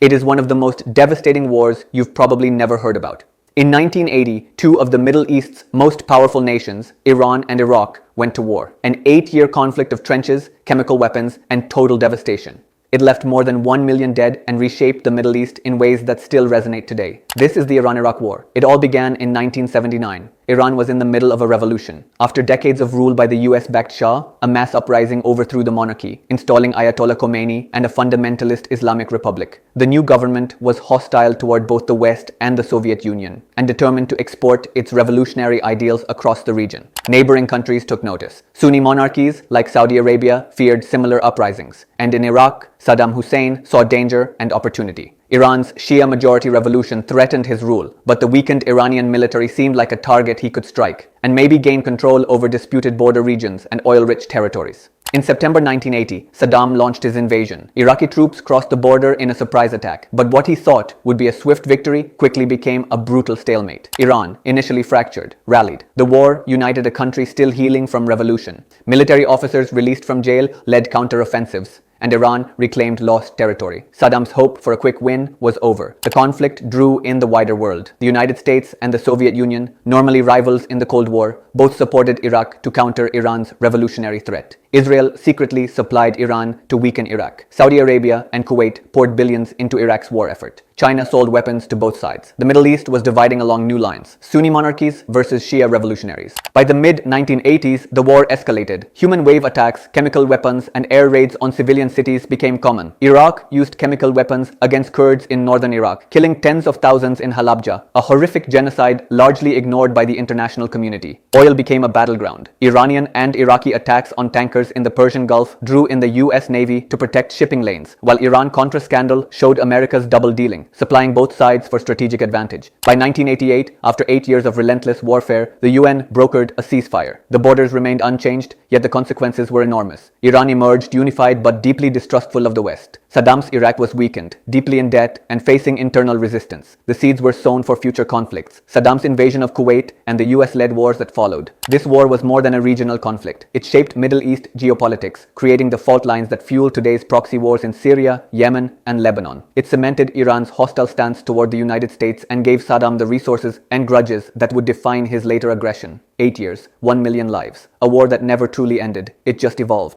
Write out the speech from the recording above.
It is one of the most devastating wars you've probably never heard about. In 1980, two of the Middle East's most powerful nations, Iran and Iraq, went to war. An 8-year conflict of trenches, chemical weapons, and total devastation. It left more than 1 million dead and reshaped the Middle East in ways that still resonate today. This is the Iran-Iraq War. It all began in 1979. Iran was in the middle of a revolution. After decades of rule by the US-backed Shah, a mass uprising overthrew the monarchy, installing Ayatollah Khomeini and a fundamentalist Islamic republic. The new government was hostile toward both the West and the Soviet Union, and determined to export its revolutionary ideals across the region. Neighboring countries took notice. Sunni monarchies, like Saudi Arabia, feared similar uprisings. And in Iraq, Saddam Hussein saw danger and opportunity. Iran's Shia-majority revolution threatened his rule, but the weakened Iranian military seemed like a target he could strike, and maybe gain control over disputed border regions and oil-rich territories. In September 1980, Saddam launched his invasion. Iraqi troops crossed the border in a surprise attack, but what he thought would be a swift victory quickly became a brutal stalemate. Iran, initially fractured, rallied. The war united a country still healing from revolution. Military officers released from jail led counter-offensives, and Iran reclaimed lost territory. Saddam's hope for a quick win was over. The conflict drew in the wider world. The United States and the Soviet Union, normally rivals in the Cold War, both supported Iraq to counter Iran's revolutionary threat. Israel secretly supplied Iran to weaken Iraq. Saudi Arabia and Kuwait poured billions into Iraq's war effort. China sold weapons to both sides. The Middle East was dividing along new lines: Sunni monarchies versus Shia revolutionaries. By the mid-1980s, the war escalated. Human wave attacks, chemical weapons, and air raids on civilian cities became common. Iraq used chemical weapons against Kurds in northern Iraq, killing tens of thousands in Halabja, a horrific genocide largely ignored by the international community. Oil became a battleground. Iranian and Iraqi attacks on tankers in the Persian Gulf drew in the US Navy to protect shipping lanes, while Iran-Contra scandal showed America's double dealing, supplying both sides for strategic advantage. By 1988, after 8 years of relentless warfare, the UN brokered a ceasefire. The borders remained unchanged, yet the consequences were enormous. Iran emerged unified but deeply distrustful of the West. Saddam's Iraq was weakened, deeply in debt, and facing internal resistance. The seeds were sown for future conflicts. Saddam's invasion of Kuwait and the US-led wars that followed. This war was more than a regional conflict. It shaped Middle East geopolitics, creating the fault lines that fuel today's proxy wars in Syria, Yemen, and Lebanon. It cemented Iran's hostile stance toward the United States and gave Saddam the resources and grudges that would define his later aggression. 8 years, 1 million lives. A war that never truly ended. It just evolved.